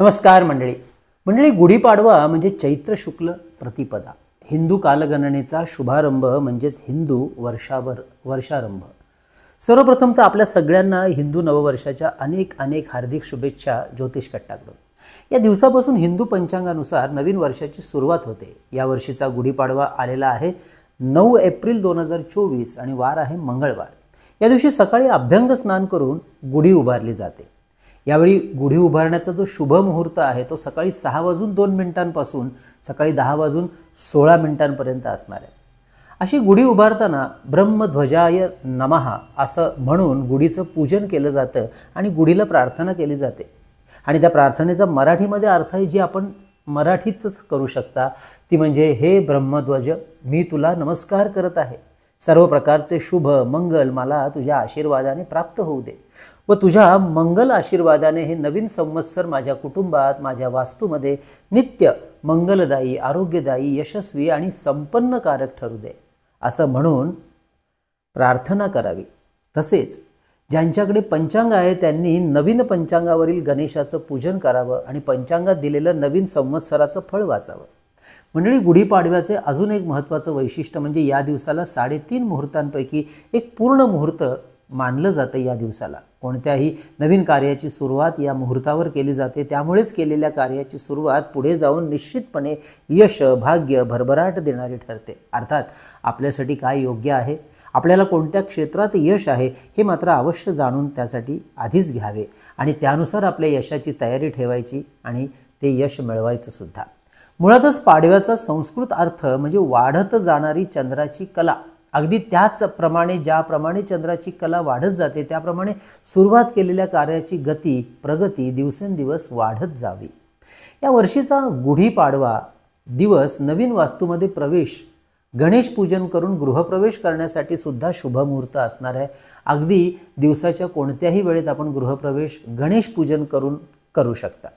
नमस्कार मंडळी. गुढीपाडवा म्हणजे चैत्र शुक्ल प्रतिपदा, हिंदू कालगणनेचा शुभारंभ म्हणजेच हिंदू वर्षारंभ. सर्वप्रथम तर आपल्या सगळ्यांना हिंदू नववर्षाच्या अनेक अनेक हार्दिक शुभेच्छा ज्योतिष कट्टाकडून. या दिवसापासून हिंदू पंचांगानुसार नवीन वर्षाची सुरुवात होते. या वर्षीचा गुढीपाडवा आलेला आहे 9 एप्रिल 2024 आणि वार आहे मंगळवार. या दिवशी सकाळी अभ्यंग स्नान करून गुढी उभारली जाते. यावेळी गुढी उभारण्याचा जो शुभ मुहूर्त आहे तो सकाळी 6:02 सकाळी 10:16 असणार आहे. अशी गुढी उभारताना ब्रह्मध्वजाय नमः असं म्हणून गुढीचं पूजन केलं जातं आणि गुढीला प्रार्थना केली जाते. आणि त्या प्रार्थनेचा मराठीमध्ये अर्थ आहे जी आपण मराठीतच करू शकता, ती म्हणजे हे ब्रह्मध्वज, मी तुला नमस्कार करत आहे. सर्व प्रकारचे शुभ मंगल मला तुझ्या आशीर्वादाने प्राप्त होऊ दे व तुझ्या मंगल आशीर्वादाने हे नवीन संवत्सर माझ्या कुटुंबात, माझ्या वास्तूमध्ये नित्य मंगलदायी, आरोग्यदायी, यशस्वी आणि संपन्नकारक ठरू दे असं म्हणून प्रार्थना करावी. तसेच ज्यांच्याकडे पंचांग आहे त्यांनी नवीन पंचांगावरील गणेशाचं पूजन करावं आणि पंचांगात दिलेलं नवीन संवत्सराचं फळ वाचावं. मंडळी, गुढीपाडव्याचे अजून एक महत्त्वाचं वैशिष्ट्य म्हणजे या दिवसाला 3.5 मुहूर्तांपैकी एक पूर्ण मुहूर्त मानलं जातं. या दिवसाला कोणत्याही नवीन कार्याची सुरुवात या मुहूर्तावर केली जाते. त्यामुळेच केलेल्या कार्याची सुरुवात पुढे जाऊन निश्चितपणे यश, भाग्य, भरभराट देणारी ठरते. अर्थात आपल्यासाठी काय योग्य आहे, आपल्याला कोणत्या क्षेत्रात यश आहे हे मात्र अवश्य जाणून त्यासाठी आधीच घ्यावे आणि त्यानुसार आपल्या यशाची तयारी ठेवायची आणि ते यश मिळवायचं सुद्धा. मुळातच पाडव्याचा संस्कृत अर्थ म्हणजे वाढत जाणारी चंद्राची कला. अगदी त्याचप्रमाणे ज्याप्रमाणे चंद्राची कला वाढत जाते त्याप्रमाणे सुरुवात केलेल्या कार्याची गती, प्रगती दिवसेंदिवस वाढत जावी. या वर्षीचा गुढीपाडवा दिवस नवीन वास्तूमध्ये प्रवेश, गणेश पूजन करून गृहप्रवेश करण्यासाठी सुद्धा शुभ मुहूर्त असणार आहे. अगदी दिवसाच्या कोणत्याही वेळेत आपण गृहप्रवेश, गणेश पूजन करून करू शकता,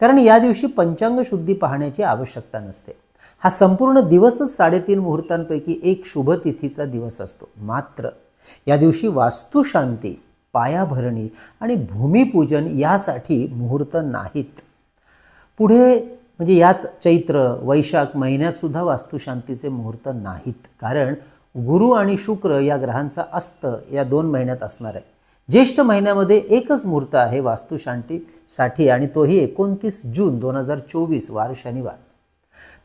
कारण या दिवशी पंचांग शुद्धी पाहण्याची आवश्यकता नसते. हा संपूर्ण दिवसच 3.5 मुहूर्तांपैकी एक शुभ तिथीचा दिवस असतो. मात्र या दिवशी वास्तुशांती, पायाभरणी आणि भूमिपूजन यासाठी मुहूर्त नाहीत. पुढे म्हणजे याच चैत्र, वैशाख महिन्यात सुद्धा वास्तुशांतीचे मुहूर्त नाहीत, कारण गुरु आणि शुक्र या ग्रहांचा अस्त या 2 महिन्यात असणार आहे. ज्येष्ठ महिन्यामध्ये एकच मुहूर्त आहे वास्तुशांतीसाठी आणि तोही 29 जून 2024 वार शनिवार.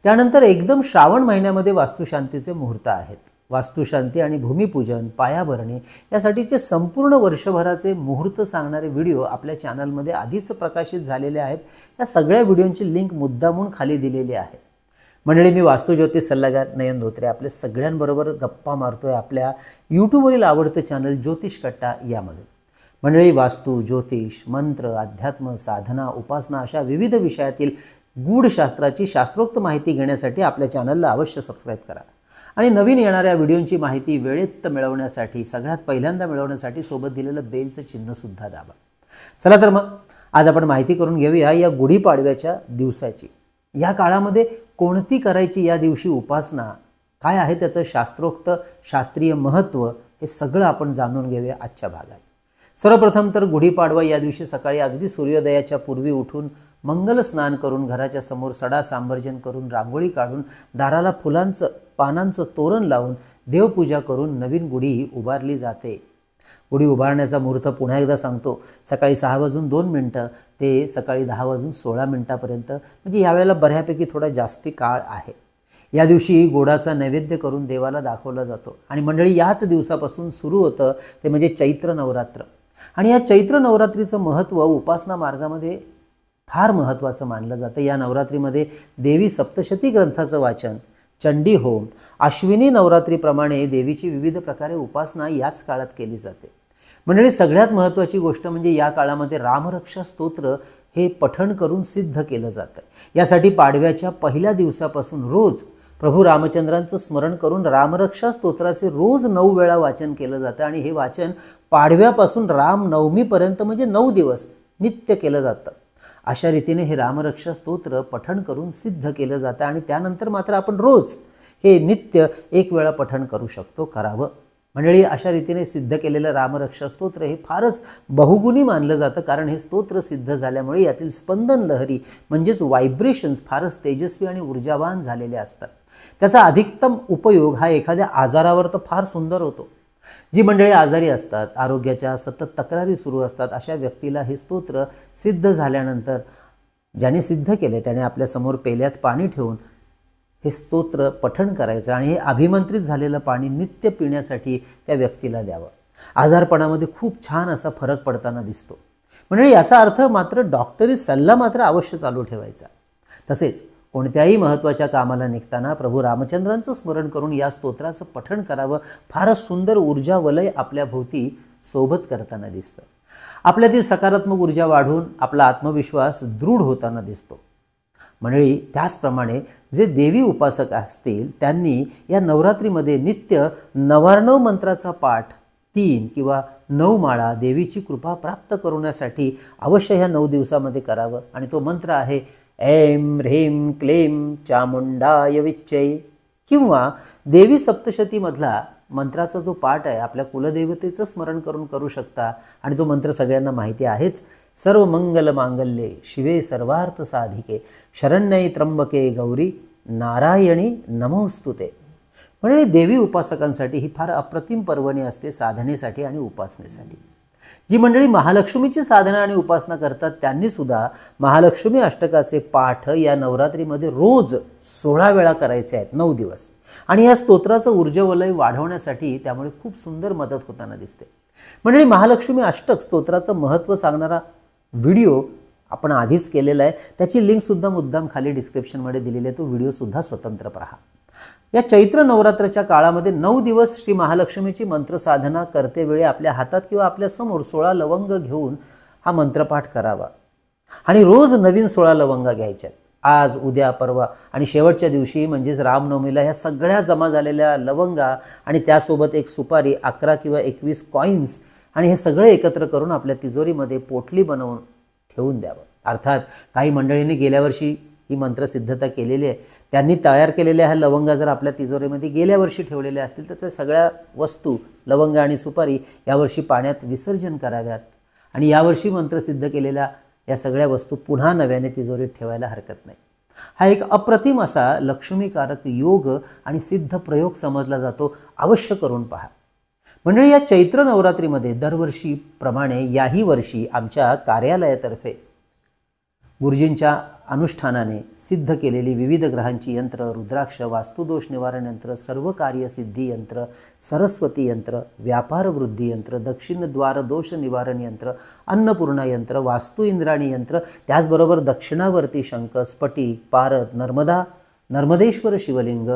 त्यानंतर एकदम श्रावण महिन्यामध्ये वास्तुशांतीचे मुहूर्त आहेत. वास्तुशांती आणि भूमिपूजन, पायाभरणी यासाठीचे संपूर्ण वर्षभराचे मुहूर्त सांगणारे व्हिडिओ आपल्या चॅनलमध्ये आधीच प्रकाशित झालेले आहेत. या सगळ्या व्हिडिओंची लिंक मुद्दामून खाली दिलेली आहे. मंडळी, मी वास्तुज्योतिष सल्लागार नयन धोत्रे आपल्या सगळ्यांबरोबर गप्पा मारतोय आपल्या यूट्यूबवरील आवडतं चॅनल ज्योतिष कट्टा यामध्ये. मंडळी, वास्तू, ज्योतिष, मंत्र, अध्यात्म, साधना, उपासना अशा विविध विषयातील गूढशास्त्राची शास्त्रोक्त माहिती घेण्यासाठी आपल्या चॅनलला अवश्य सबस्क्राईब करा आणि नवीन येणाऱ्या व्हिडिओंची माहिती वेळेत मिळवण्यासाठी, सगळ्यात पहिल्यांदा मिळवण्यासाठी सोबत दिलेलं बेलचं चिन्हसुद्धा दाबा. चला तर मग आज आपण माहिती करून घेऊया या गुढीपाडव्याच्या दिवसाची. या काळामध्ये कोणती करायची या दिवशी उपासना, काय आहे त्याचं शास्त्रोक्त शास्त्रीय महत्त्व, हे सगळं आपण जाणून घेऊया आजच्या भागात. सर्वप्रथम तर गुढीपाडवा या दिवशी सकाळी अगदी सूर्योदयाच्या पूर्वी उठून मंगल स्नान करून घराच्या समोर सडा सांबर्जन करून रांगोळी काढून दाराला फुलांचं, पानांचं तोरण लावून देवपूजा करून नवीन गुढी उभारली जाते. गुढी उभारण्याचा मुहूर्त पुन्हा एकदा सांगतो, सकाळी 6:02 ते सकाळी 10:16 म्हणजे यावेळेला बऱ्यापैकी थोडा जास्ती काळ आहे. या दिवशी गोडाचा नैवेद्य करून देवाला दाखवला जातो. आणि मंडळी, याच दिवसापासून सुरू होतं ते म्हणजे चैत्र नवरात्र. आणि या चैत्र नवरात्रीचं महत्त्व उपासना मार्गामध्ये फार महत्त्वाचं मानलं जातं. या नवरात्रीमध्ये देवी सप्तशती ग्रंथाचं वाचन, चंडी होम, अश्विनी नवरात्रीप्रमाणे देवीची विविध प्रकारे उपासना याच काळात केली जाते. मंडळी, सगळ्यात महत्त्वाची गोष्ट म्हणजे या काळामध्ये रामरक्षा स्तोत्र हे पठण करून सिद्ध केलं जातं. यासाठी पाडव्याच्या पहिल्या दिवसापासून रोज प्रभू रामचंद्रांचं स्मरण करून रामरक्षा स्तोत्राचे रोज 9 वेळा वाचन केलं जातं आणि हे वाचन पाडव्यापासून रामनवमीपर्यंत म्हणजे 9 दिवस नित्य केलं जातं. अशा रीतीने हे रामरक्षा स्तोत्र पठण करून सिद्ध केलं जातं आणि त्यानंतर मात्र आपण रोज हे नित्य 1 वेळा पठण करू शकतो, करावं. मंडळी, अशा रीतीने सिद्ध केलेलं रामरक्षा स्तोत्र हे फारच बहुगुणी मानलं जातं, कारण हे स्तोत्र सिद्ध झाल्यामुळे यातील स्पंदन लहरी म्हणजेच व्हायब्रेशन्स फारच तेजस्वी आणि ऊर्जावान झालेले असतात. त्याचा अधिकतम उपयोग हा एखाद्या आजारावर तर फार सुंदर होतो. जी मंडळी आजारी असतात, आरोग्याच्या सतत तक्रारी सुरू असतात, अशा व्यक्तीला हे स्तोत्र सिद्ध झाल्यानंतर ज्याने सिद्ध केले त्याने आपल्यासमोर पेल्यात पाणी ठेवून हे स्तोत्र पठण करायचं आणि हे अभिमंत्रित झालेलं पाणी नित्य पिण्यासाठी त्या व्यक्तीला द्यावं. आजारपणामध्ये खूप छान असा फरक पडताना दिसतो. म्हणजे याचा अर्थ मात्र डॉक्टरी सल्ला मात्र अवश्य चालू ठेवायचा. तसेच कोणत्याही महत्त्वाच्या कामाला निघताना प्रभू रामचंद्रांचं स्मरण करून या स्तोत्राचं पठण करावं. फारच सुंदर ऊर्जा वलय आपल्या भोवती सोबत करताना दिसतं. आपल्यातील सकारात्मक ऊर्जा वाढून आपला आत्मविश्वास दृढ होताना दिसतो. मंडळी, त्याचप्रमाणे जे देवी उपासक असतील त्यांनी या नवरात्रीमध्ये नित्य 99 मंत्राचा पाठ 3 किंवा 9 माळा देवीची कृपा प्राप्त करण्यासाठी अवश्य ह्या 9 दिवसामध्ये करावं. आणि तो मंत्र आहे ऐं ह्रीं क्लीं चामुंडाय विच्चै. किंवा देवी सप्तशतीमधला मंत्राचा जो पाठ आहे आपल्या कुलदेवतेचं स्मरण करून करू शकता. आणि तो मंत्र सगळ्यांना माहिती आहेच. सर्व मंगल मांगल्ये शिवे सर्वार्थ साधिके शरण्यै त्र्यंबके गौरी नारायणी नमोस्तुते. म्हणजे देवी उपासकांसाठी ही फार अप्रतिम पर्वणी असते साधनेसाठी आणि उपासनेसाठी. जी मंडळी महालक्ष्मीची साधना आणि उपासना करतात त्यांनी सुद्धा महालक्ष्मी अष्टकाचे पाठ या नवरात्रीमध्ये रोज 16 वेळा करायचे आहेत 9 दिवस. आणि या स्तोत्राचं ऊर्जावलय वाढवण्यासाठी त्यामुळे खूप सुंदर मदत होताना दिसते. मंडळी, महालक्ष्मी अष्टक स्तोत्राचं महत्त्व सांगणारा व्हिडिओ आपण आधीच केलेला आहे. त्याची लिंकसुद्धा मुद्दाम खाली डिस्क्रिप्शनमध्ये दिलेली आहे. तो व्हिडिओसुद्धा स्वतंत्र पहा. या चैत्र नवरात्राच्या काळामध्ये 9 दिवस श्री महालक्ष्मीची मंत्रसाधना करते वेळी आपल्या हातात किंवा आपल्या समोर 16 लवंग घेऊन हा मंत्रपाठ करावा. आणि रोज नवीन 16 लवंगा घ्यायच्यात. आज, उद्या, परवा आणि शेवटच्या दिवशी म्हणजेच रामनवमीला ह्या सगळ्या जमा झालेल्या लवंगा आणि त्यासोबत एक सुपारी, 11 किंवा 21 कॉईन्स आणि हे सगळे एकत्र करून आपल्या तिजोरीमध्ये पोटली बनवून ठेवून द्यावं. अर्थात काही मंडळींनी गेल्या वर्षी ही मंत्रसिद्धता केलेली आहे. त्यांनी तयार केलेल्या ह्या लवंगा जर आपल्या तिजोरीमध्ये गेल्या वर्षी ठेवलेल्या असतील तर त्या सगळ्या वस्तू, लवंग आणि सुपारी यावर्षी पाण्यात विसर्जन कराव्यात. आणि यावर्षी मंत्रसिद्ध केलेल्या या सगळ्या वस्तू पुन्हा नव्याने तिजोरीत ठेवायला हरकत नाही. हा एक अप्रतिम असा लक्ष्मीकारक योग आणि सिद्ध प्रयोग समजला जातो. अवश्य करून पहा. मंडळी, या चैत्र नवरात्रीमध्ये दरवर्षीप्रमाणे याही वर्षी आमच्या कार्यालयातर्फे गुरुजींच्या अनुष्ठानाने सिद्ध केलेली विविध ग्रहांची यंत्र, रुद्राक्ष, वास्तुदोष निवारण यंत्र, सर्व कार्यसिद्धी यंत्र, सरस्वती यंत्र, व्यापार वृद्धी यंत्र, दक्षिणद्वार दोष निवारण यंत्र, अन्नपूर्णा यंत्र, वास्तु इंद्राणी यंत्र, त्याचबरोबर दक्षिणावर्ती शंख, स्फटिक, पारद, नर्मदेश्वर शिवलिंग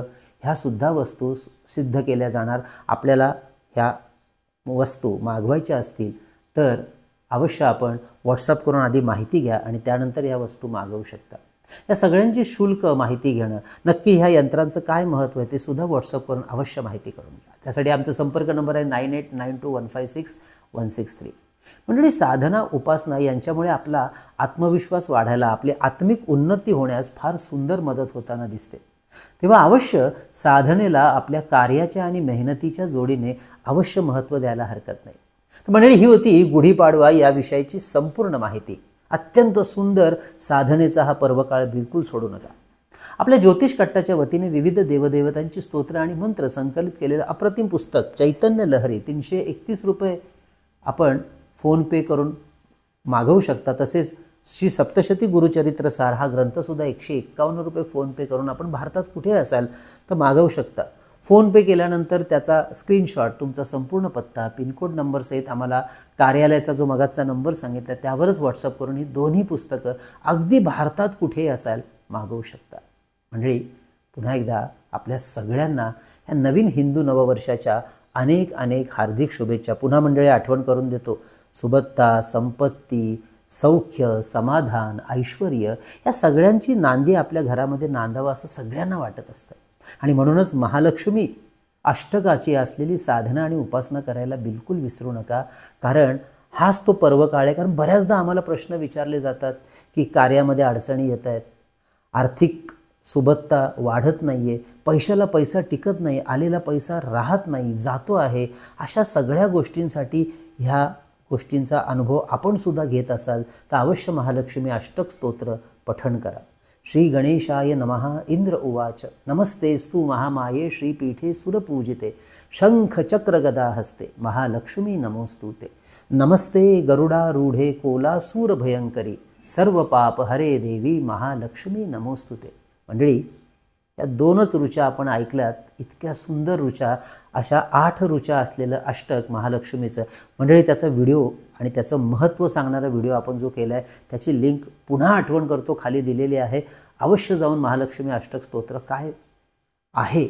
ह्यासुद्धा वस्तू सिद्ध केल्या जाणार. आपल्याला ह्या वस्तू मागवायच्या असतील तर अवश्य आपण व्हॉट्सअप करून आधी माहिती घ्या आणि त्यानंतर या वस्तू मागवू शकता. या सगळ्यांची शुल्क माहिती घेणं, नक्की ह्या यंत्रांचं काय महत्त्व आहे ते सुद्धा व्हॉट्सअप करून अवश्य माहिती करून घ्या. त्यासाठी आमचा संपर्क नंबर आहे 9892156163. मंडळी, साधना उपासना यांच्यामुळे आपला आत्मविश्वास वाढायला, आपली आत्मिक उन्नती होण्यास फार सुंदर मदत होताना दिसते. तेव्हा अवश्य साधनेला आपल्या कार्याच्या आणि मेहनतीच्या जोडीने अवश्य महत्त्व द्यायला हरकत नाही. तर मंडळी, ही होती गुढीपाडवा याविषयीची संपूर्ण माहिती. अत्यंत सुंदर साधनेचा हा पर्वकाळ बिलकुल सोडू नका. आपल्या ज्योतिष कट्टाच्या वतीने विविध देवदेवतांची स्तोत्र आणि मंत्र संकलित केलेलं अप्रतिम पुस्तक चैतन्य लहरी 331 रुपये आपण फोनपे करून मागवू शकता. तसेच श्री सप्तशती गुरुचरित्र सार हा ग्रंथसुद्धा 151 रुपये फोनपे करून आपण भारतात कुठे असाल तर मागवू शकता. फोनपे केल्यानंतर त्याचा स्क्रीनशॉट, तुमचा संपूर्ण पत्ता, पिनकोड नंबरसहित आम्हाला कार्यालयाचा जो मगाचा नंबर सांगितला त्यावरच व्हॉट्सअप करून ही दोन्ही पुस्तकं अगदी भारतात कुठेही असाल मागवू शकता. मंडळी, पुन्हा एकदा आपल्या सगळ्यांना ह्या नवीन हिंदू नववर्षाच्या अनेक अनेक हार्दिक शुभेच्छा. पुन्हा मंडळी आठवण करून देतो, सुबत्ता, संपत्ती, सौख्य, समाधान, ऐश्वर या सगळ्यांची नांदी आपल्या घरामध्ये नांदावं असं सगळ्यांना वाटत असतं. आणि म्हणूनच महालक्ष्मी अष्टकाची असलेली साधना आणि उपासना करायला बिलकुल विसरू नका. कारण हाच तो पर्वकाळ आहे. कारण बऱ्याचदा आम्हाला प्रश्न विचारले जातात की कार्यामध्ये अडचणी येत आहेत, आर्थिक सुबत्ता वाढत नाही आहे, पैशाला पैसा टिकत नाही, आलेला पैसा राहत नाही, जातो आहे, अशा सगळ्या गोष्टींसाठी ह्या गोष्टींचा अनुभव आपण सुद्धा घेत असाल तर अवश्य महालक्ष्मी अष्टक स्तोत्र पठण करा. श्री गणेशाय नमः. इंद्र उवाच नमस्तेस्तु महामाये श्रीपीठे सुरपूजिते शंख चक्र गदा हस्ते महालक्ष्मी नमोस्तुते. नमस्ते गरुडारूढे कोलासूर भयंकरी सर्व पाप हरे देवी महालक्ष्मी नमोस्तुते. मंडळी, या 2च ऋचा आपण ऐकल्यात. इतक्या सुंदर ऋचा, अशा 8 ऋचा असलेलं अष्टक महालक्ष्मीचं. मंडळी, त्याचा व्हिडिओ आणि त्याचं महत्त्व सांगणारा व्हिडिओ आपण जो केला आहे त्याची लिंक पुन्हा आठवण करतो, खाली दिलेली आहे. अवश्य जाऊन महालक्ष्मी अष्टक स्तोत्र काय आहे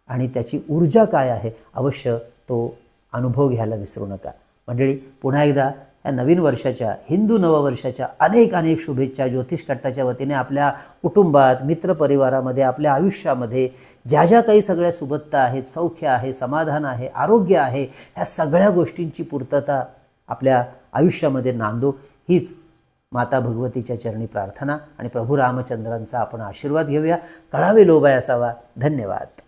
आणि त्याची ऊर्जा काय आहे अवश्य तो अनुभव घ्यायला विसरू नका. मंडळी, पुन्हा एकदा या नवीन वर्षाच्या, हिंदू नववर्षाच्या अनेक अनेक शुभेच्छा. ज्योतिष कट्टाच्या वतीने आपल्या कुटुंबात, मित्रपरिवारामध्ये, आपल्या आयुष्यामध्ये ज्या ज्या काही सगळ्या सुबत्ता आहेत, सौख्य आहे, समाधान आहे, आरोग्य आहे, ह्या सगळ्या गोष्टींची पूर्तता आपल्या आयुष्यामध्ये नांदो, हीच माता भगवतीच्या चरणी प्रार्थना आणि प्रभू रामचंद्रांचा आपण आशीर्वाद घेऊया. कळावे लोभाय असावा. धन्यवाद.